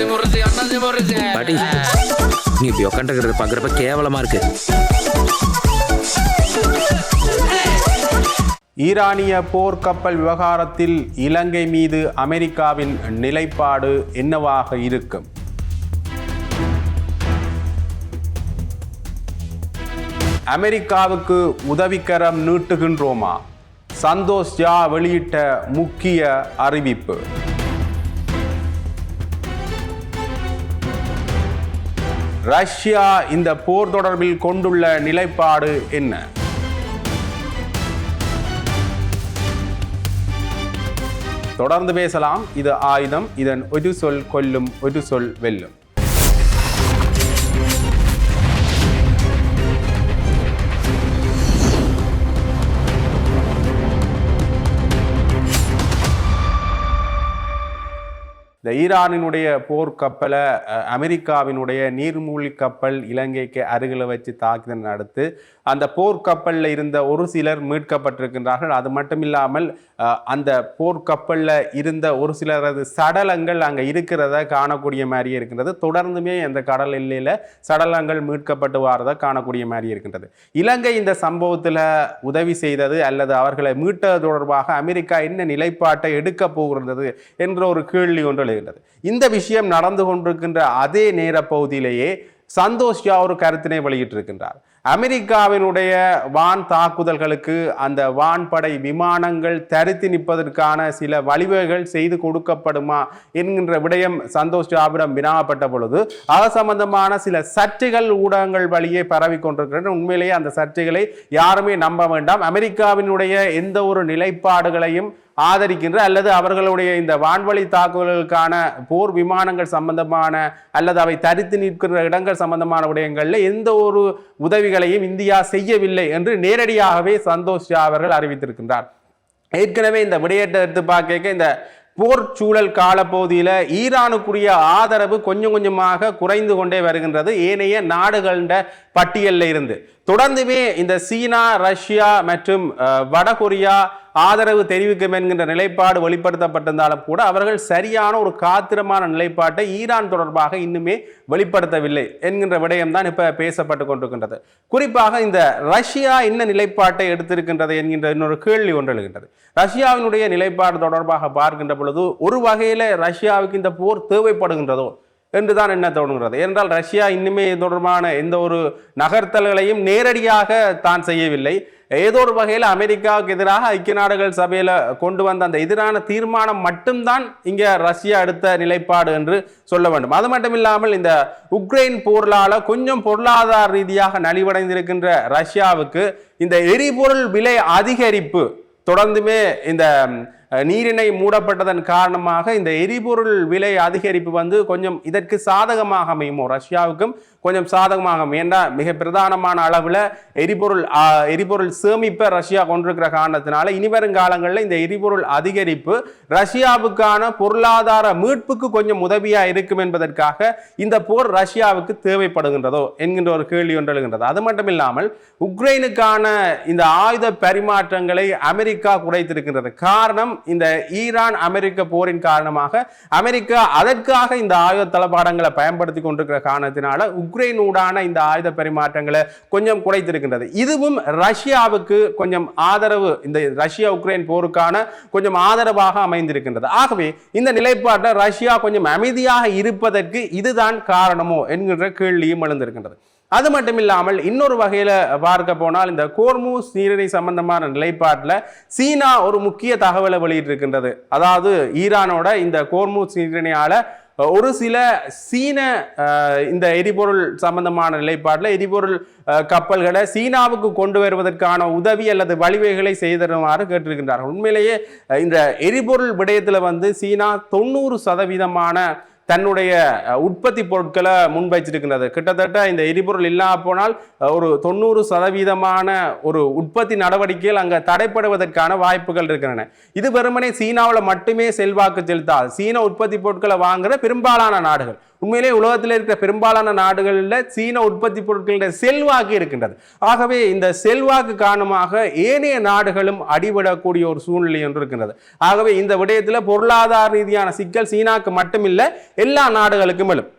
பாட்டி நீ இப்படி உட்காந்துக்கிறது பார்க்குறப்ப கேவலமா இருக்கு. ஈரானிய போர்க்கப்பல் விவகாரத்தில் இலங்கை மீது அமெரிக்காவின் நிலைப்பாடு என்னவாக இருக்கும்? அமெரிக்காவுக்கு உதவிக்கரம் நீட்டுகின்றோமா? சந்தோஷ் ஜா வெளியிட்ட முக்கிய அறிவிப்பு. ரஷ்யா இந்த போர் தொடர்பில் கொண்டுள்ள நிலைப்பாடு என்ன? தொடர்ந்து பேசலாம். இது ஆயுதம். இதன் ஒரு சொல் கொல்லும், ஒரு சொல் வெல்லும். இந்த ஈரானினுடைய போர்க்கப்பலை அமெரிக்காவினுடைய நீர்மூழ்கி கப்பல் இலங்கைக்கு அருகில் வச்சு தாக்குதல் நடத்து அந்த போர்க்கப்பலில் இருந்த ஒரு சிலர் மீட்கப்பட்டிருக்கின்றார்கள். அது மட்டும் இல்லாமல் அந்த போர்க்கப்பலில் இருந்த ஒரு சிலரது சடலங்கள் அங்கே இருக்கிறத காணக்கூடிய மாதிரியே இருக்கின்றது. தொடர்ந்துமே அந்த கடல் எல்லையில் சடலங்கள் மீட்கப்பட்டு வாரதை காணக்கூடிய மாதிரி இருக்கின்றது. இலங்கை இந்த சம்பவத்தில் உதவி செய்தது அல்லது அவர்களை மீட்டது தொடர்பாக அமெரிக்கா என்ன நிலைப்பாட்டை எடுக்க போகிறது என்ற ஒரு கேள்வி ஒன்று எழுகின்றது. இந்த விஷயம் நடந்து கொண்டிருக்கின்ற அதே நேர பகுதியிலேயே சந்தோஷ் ஜா ஒரு கருத்தினை வெளியிட்டிருக்கின்றார். அமெரிக்காவினுடைய வான் தாக்குதல்களுக்கு அந்த வான்படை விமானங்கள் தரித்து நிற்பதற்கான சில வழிவகைகள் செய்து கொடுக்கப்படுமா என்கின்ற விடயம் சந்தோஷ் ஜாவிடம் வினாப்பட்ட பொழுது அது சம்பந்தமான சில சர்ச்சைகள் ஊடகங்கள் வழியே பரவி கொண்டிருக்கின்றன. உண்மையிலேயே அந்த சர்ச்சைகளை யாருமே நம்ப வேண்டாம். அமெரிக்காவினுடைய எந்த ஒரு நிலைப்பாடுகளையும் ஆதரிக்கின்ற அல்லது அவர்களுடைய இந்த வான்வழி தாக்குதல்களுக்கான போர் விமானங்கள் சம்பந்தமான அல்லது அவை தரித்து நிற்கின்ற இடங்கள் சம்பந்தமான விடயங்களில் எந்த ஒரு உதவிகளையும் இந்தியா செய்யவில்லை என்று நேரடியாகவே சந்தோஷ் ஜா அவர்கள் அறிவித்திருக்கின்றார். ஏற்கனவே இந்த விடயத்தை எடுத்து பார்க்க இந்த போர் சூழல் காலப்பகுதியில் ஈரானுக்குரிய ஆதரவு கொஞ்சம் கொஞ்சமாக குறைந்து கொண்டே வருகின்றது. ஏனைய நாடுகள பட்டியலில் இருந்து தொடர்ந்துமே இந்த சீனா, ரஷ்யா மற்றும் வடகொரியா ஆதரவு தெரிவிக்கும் என்கின்ற நிலைப்பாடு வெளிப்படுத்தப்பட்டிருந்தாலும் கூட அவர்கள் சரியான ஒரு காத்திரமான நிலைப்பாட்டை ஈரான் தொடர்பாக இன்னுமே வெளிப்படுத்தவில்லை என்கின்ற விடயம்தான் இப்ப பேசப்பட்டு கொண்டிருக்கின்றது. குறிப்பாக இந்த ரஷ்யா என்ன நிலைப்பாட்டை எடுத்திருக்கின்றது என்கின்ற இன்னொரு கேள்வி ஒன்று எழுகின்றது. ரஷ்யாவினுடைய நிலைப்பாடு தொடர்பாக பார்க்கின்ற பொழுது ஒரு வகையில ரஷ்யாவுக்கு இந்த போர் தேவைப்படுகின்றதோ என்றுதான் என்ன தோணுகிறது. ஏனென்றால் ரஷ்யா இன்னுமே தொடர்பான எந்த ஒரு நகர்த்தல்களையும் நேரடியாக தான் செய்யவில்லை. ஏதோ ஒரு வகையில் அமெரிக்காவுக்கு எதிராக ஐக்கிய நாடுகள் சபையில் கொண்டு வந்த அந்த எதிரான தீர்மானம் மட்டும்தான் இங்கே ரஷ்யா எடுத்த நிலைப்பாடு என்று சொல்ல வேண்டும். அது மட்டும் இல்லாமல் இந்த உக்ரைன் போரால கொஞ்சம் பொருளாதார ரீதியாக நலிவடைந்திருக்கின்ற ரஷ்யாவுக்கு இந்த எரிபொருள் விலை அதிகரிப்பு தொடர்ந்துமே இந்த நீரிணை மூடப்பட்டதன் காரணமாக இந்த எரிபொருள் விலை அதிகரிப்பு கொஞ்சம் இதற்கு சாதகமாக அமையுமோ, ரஷ்யாவுக்கும் கொஞ்சம் சாதகமாக ஏன்னா மிக பிரதானமான அளவில் எரிபொருள் சேமிப்பை ரஷ்யா கொண்டிருக்கிற காரணத்தினால இனி வரும் காலங்களில் இந்த எரிபொருள் அதிகரிப்பு ரஷ்யாவுக்கான பொருளாதார மீட்புக்கு கொஞ்சம் உதவியா இருக்கும் என்பதற்காக இந்த போர் ரஷ்யாவுக்கு தேவைப்படுகின்றதோ என்கின்ற ஒரு கேள்வி ஒன்று எழுகின்றது. அது மட்டும் இல்லாமல் உக்ரைனுக்கான இந்த ஆயுத பரிமாற்றங்களை அமெரிக்கா குறைத்திருக்கின்றது. காரணம் இந்த ஈரான் அமெரிக்க போரின் காரணமாக அமெரிக்கா அதற்காக இந்த ஆயுத தளபாடங்களை பயன்படுத்தி கொண்டிருக்கிற காரணத்தினால உக்ரைனூடான இந்த ஆயுத பரிமாற்றங்களை கொஞ்சம் குறைத்திருக்கின்றது. இதுவும் ரஷ்யாவுக்கு கொஞ்சம் ஆதரவு, இந்த ரஷ்யா உக்ரைன் போருக்கான கொஞ்சம் ஆதரவாக அமைந்திருக்கின்றது. ஆகவே இந்த நிலைப்பாட்டை ரஷ்யா கொஞ்சம் அமைதியாக இருப்பதற்கு இதுதான் காரணமோ என்கின்ற கேள்வியும் எழுந்திருக்கின்றது. அது மட்டும் இல்லாமல் இன்னொரு வகையில் பார்க்க போனால் இந்த கோர்மூஸ் நீரிணை சம்பந்தமான நிலைப்பாட்டில் சீனா ஒரு முக்கிய தகவலை வெளியிட்டிருக்கின்றது. அதாவது ஈரானோட இந்த கோர்மூஸ் நீரிணையால ஒரு சில சீன இந்த எரிபொருள் சம்பந்தமான நிலைப்பாட்டில் எரிபொருள் கப்பல்களை சீனாவுக்கு கொண்டு வருவதற்கான உதவி அல்லது வழிவகைகளை செய்தருமாறு கேட்டிருக்கின்றார்கள். உண்மையிலேயே இந்த எரிபொருள் விடயத்தில் சீனா 90% தன்னுடைய உற்பத்தி பொருட்களை முன்வைச்சிருக்கின்றது. கிட்டத்தட்ட இந்த எரிபொருள் இல்லாமல் போனால் ஒரு 90% ஒரு உற்பத்தி நடவடிக்கைகள் அங்கே தடைப்படுவதற்கான வாய்ப்புகள் இருக்கின்றன. இது வெறுமனே சீனாவில் மட்டுமே செல்வாக்கு செலுத்தாது. சீன உற்பத்தி பொருட்களை வாங்குற பெரும்பாலான நாடுகள், உண்மையிலே உலகத்தில் இருக்கிற பெரும்பாலான நாடுகளில் சீன உற்பத்தி பொருட்களுடைய செல்வாக்கு இருக்கின்றது. ஆகவே இந்த செல்வாக்கு காரணமாக ஏனைய நாடுகளும் அடிபடக்கூடிய ஒரு சூழ்நிலை ஒன்று இருக்கின்றது. ஆகவே இந்த விடயத்தில் பொருளாதார ரீதியான சிக்கல் சீனாக்கு மட்டுமில்லை, எல்லா நாடுகளுக்கும் எழும்.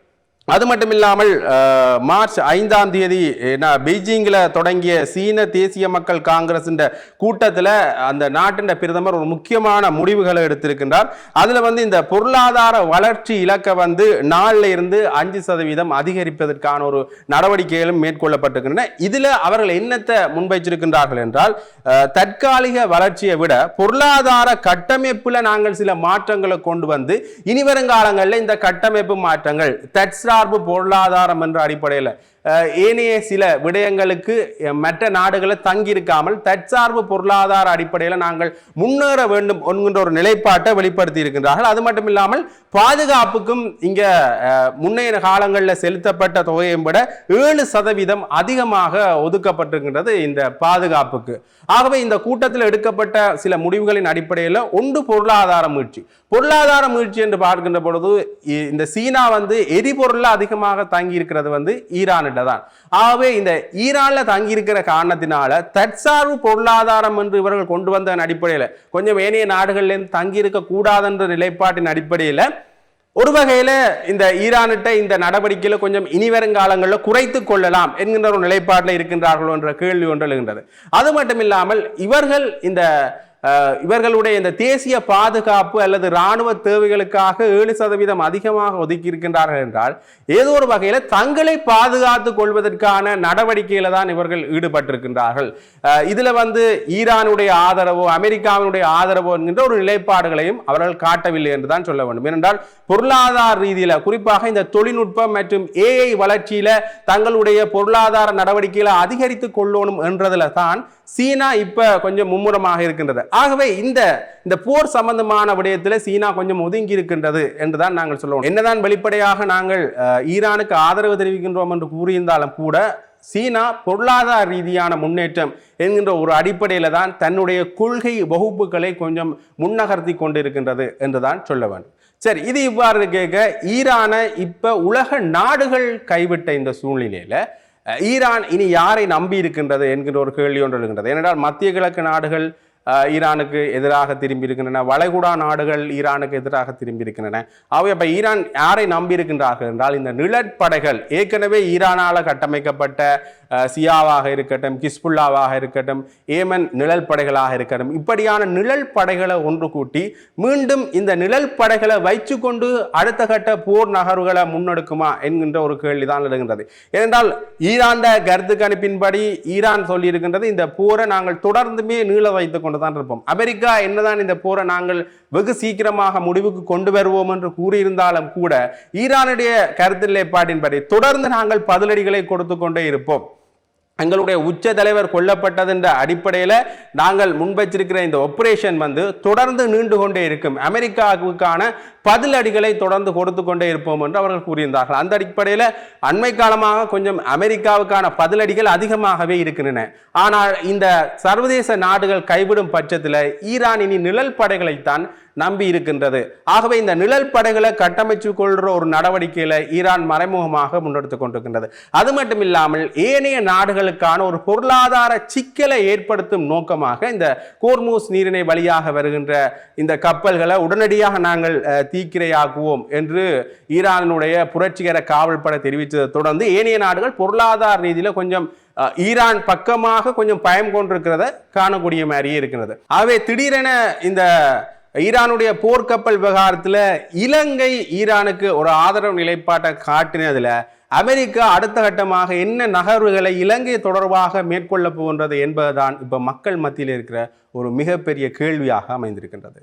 அது மட்டும் இல்லாமல் மார்ச் 5ஆம் தேதி பெய்ஜிங்கில் தொடங்கிய சீன தேசிய மக்கள் காங்கிரஸ் கூட்டத்தில் அந்த நாட்டின் பிரதமர் ஒரு முக்கியமான முடிவுகளை எடுத்திருக்கின்றார். அதில் இந்த பொருளாதார வளர்ச்சி இலக்கை 4 இருந்து 5% அதிகரிப்பதற்கான ஒரு நடவடிக்கைகளும் மேற்கொள்ளப்பட்டிருக்கின்றன. இதில் அவர்கள் என்னத்தை முன்வைச்சிருக்கின்றார்கள் என்றால், தற்காலிக வளர்ச்சியை விட பொருளாதார கட்டமைப்பில் நாங்கள் சில மாற்றங்களை கொண்டு இனி வருங்காலங்களில் இந்த கட்டமைப்பு மாற்றங்கள் சார்பு பொருளாதாரம் என்ற அடிப்படையில் ஏனைய சில விடயங்களுக்கு மற்ற நாடுகளை தங்கியிருக்காமல் தற்சார்பு பொருளாதார அடிப்படையில் நாங்கள் முன்னேற வேண்டும் என்கின்ற ஒரு நிலைப்பாட்டை வெளிப்படுத்தி இருக்கின்றார்கள். அது மட்டும் இல்லாமல் பாதுகாப்புக்கும் இங்க முன்னைய காலங்களில் செலுத்தப்பட்ட தொகையை விட 7% அதிகமாக ஒதுக்கப்பட்டிருக்கின்றது இந்த பாதுகாப்புக்கு. ஆகவே இந்த கூட்டத்தில் எடுக்கப்பட்ட சில முடிவுகளின் அடிப்படையில் ஒன்று பொருளாதார மீழ்ச்சி. பொருளாதார மீழ்ச்சி என்று பார்க்கின்ற பொழுது இந்த சீனா எரிபொருள் அதிகமாக தங்கி இருக்கிறது ஈரான் தான். ஆகவே இந்த ஈரான்ல தங்கி இருக்கிற காரணத்தினால தற்சார்பு பொருளாதாரம் என்று இவர்கள் கொண்டு வந்த அடிப்படையில் கொஞ்சம் ஏனைய நாடுகளிலிருந்து தங்கி இருக்க கூடாது என்ற நிலைப்பாட்டின் அடிப்படையில் ஒரு வகையில இந்த ஈரானிட்ட இந்த நடவடிக்கையில கொஞ்சம் இனி வருங்காலங்களில் குறைத்துக் கொள்ளலாம் என்கின்ற ஒரு நிலைப்பாட்டில் இருக்கின்றார்கள் என்ற கேள்வி ஒன்று எழுகின்றது. அது மட்டும் இல்லாமல் இவர்களுடைய இந்த தேசிய பாதுகாப்பு அல்லது இராணுவ தேவைகளுக்காக 7% அதிகமாக ஒதுக்கி இருக்கின்றார்கள் என்றால் ஏதோ ஒரு வகையில தங்களை பாதுகாத்துக் கொள்வதற்கான நடவடிக்கையில தான் இவர்கள் ஈடுபட்டிருக்கின்றார்கள். இதுல ஈரானுடைய ஆதரவோ அமெரிக்காவினுடைய ஆதரவோ என்கின்ற ஒரு நிலைப்பாடுகளையும் அவர்கள் காட்டவில்லை என்றுதான் சொல்ல வேண்டும். ஏனென்றால் பொருளாதார ரீதியில குறிப்பாக இந்த தொழில்நுட்பம் மற்றும் AI வளர்ச்சியில தங்களுடைய பொருளாதார நடவடிக்கைகளை அதிகரித்துக் கொள்ளணும் என்றதுல தான் சீனா இப்ப கொஞ்சம் மும்முரமாக இருக்கின்றது. ஆகவே இந்த போர் சம்பந்தமான விடயத்தில் சீனா கொஞ்சம் ஒதுங்கி இருக்கின்றது என்றுதான் நாங்கள் சொல்லுவோம். என்னதான் வெளிப்படையாக நாங்கள் ஈரானுக்கு ஆதரவு தெரிவிக்கின்றோம் என்று கூறியிருந்தாலும் கூட சீனா பொருளாதார ரீதியான முன்னேற்றம் என்கின்ற ஒரு அடிப்படையில தான் தன்னுடைய கொள்கை வகுப்புகளை கொஞ்சம் முன்னகர்த்தி கொண்டிருக்கின்றது என்றுதான் சொல்ல வேண்டும். சரி, இது இவ்வாறு கேட்க ஈரானை இப்ப உலக நாடுகள் கைவிட்ட இந்த சூழ்நிலையில ஈரான் இனி யாரை நம்பி இருக்கின்றது என்கின்ற ஒரு கேள்வி ஒன்று எழுகின்றது. ஏனென்றால் மத்திய கிழக்கு நாடுகள் ஈரானுக்கு எதிராக திரும்பி இருக்கின்றன, வளைகுடா நாடுகள் ஈரானுக்கு எதிராக திரும்பி இருக்கின்றன. அவை அப்ப ஈரான் யாரை நம்பி இருக்கின்றார்கள் என்றால் இந்த நிழற்படைகள் ஏற்கனவே ஈரானால கட்டமைக்கப்பட்ட சியாவாக இருக்கட்டும், கிஸ்புல்லாவாக இருக்கட்டும், ஏமன் நிழல் படைகளாக இருக்கட்டும், இப்படியான நிழல் படைகளை ஒன்று கூட்டி மீண்டும் இந்த நிழல் படைகளை வைத்து கொண்டு அடுத்த கட்ட போர் நகர்வுகளை முன்னெடுக்குமா என்கின்ற ஒரு கேள்விதான் எழுகின்றது. ஏனென்றால் ஈரான் கருத்து கணிப்பின்படி ஈரான் சொல்லி இருக்கின்றது இந்த போரை நாங்கள் தொடர்ந்துமே நீள வைத்துக் கொண்டுதான் இருப்போம். அமெரிக்கா என்னதான் இந்த போரை நாங்கள் வெகு சீக்கிரமாக முடிவுக்கு கொண்டு வருவோம் என்று கூறியிருந்தாலும் கூட ஈரானுடைய கருத்து நிலைப்பாட்டின்படி தொடர்ந்து நாங்கள் பதிலடிகளை கொடுத்து கொண்டே இருப்போம். எங்களுடைய உச்ச தலைவர் கொல்லப்பட்டது என்ற அடிப்படையில் நாங்கள் முன்வச்சிருக்கிற இந்த ஆபரேஷன் தொடர்ந்து நீண்டு கொண்டே இருக்கும், அமெரிக்காவுக்கான பதிலடிகளை தொடர்ந்து கொடுத்து கொண்டே இருப்போம் என்று அவர்கள் கூறியிருந்தார்கள். அந்த அடிப்படையில் அண்மை காலமாக கொஞ்சம் அமெரிக்காவுக்கான பதிலடிகள் அதிகமாகவே இருக்கின்றன. ஆனால் இந்த சர்வதேச நாடுகள் கைவிடும் பட்சத்தில் ஈரான் இனி நிழல் படைகளைத்தான் நம்பி இருக்கின்றது. ஆகவே இந்த நிழல் படைகளை கட்டமைச்சு கொள்ற ஒரு நடவடிக்கையில ஈரான் மறைமுகமாக முன்னெடுத்துக் கொண்டிருக்கின்றது. அது மட்டும் இல்லாமல் ஏனைய நாடுகளுக்கான ஒரு பொருளாதார சிக்கலை ஏற்படுத்தும் நோக்கமாக இந்த கோர்மூஸ் நீரிணை வழியாக வருகின்ற இந்த கப்பல்களை உடனடியாக நாங்கள் தீக்கிரையாக்குவோம் என்று ஈரானுடைய புரட்சிகர காவல் படை தெரிவித்ததை தொடர்ந்து ஏனைய நாடுகள் பொருளாதார ரீதியில கொஞ்சம் ஈரான் பக்கமாக கொஞ்சம் பயம் கொண்டிருக்கிறத காணக்கூடிய மாதிரியே இருக்கிறது. ஆகவே திடீரென இந்த ஈரானுடைய போர்க்கப்பல் விவகாரத்தில் இலங்கை ஈரானுக்கு ஒரு ஆதரவு நிலைப்பாட்டை காட்டினதுல அமெரிக்கா அடுத்த கட்டமாக என்ன நகர்வுகளை இலங்கை தொடர்பாக மேற்கொள்ள போகின்றது என்பதுதான் இப்ப மக்கள் மத்தியில் இருக்கிற ஒரு மிகப்பெரிய கேள்வியாக அமைந்திருக்கின்றது.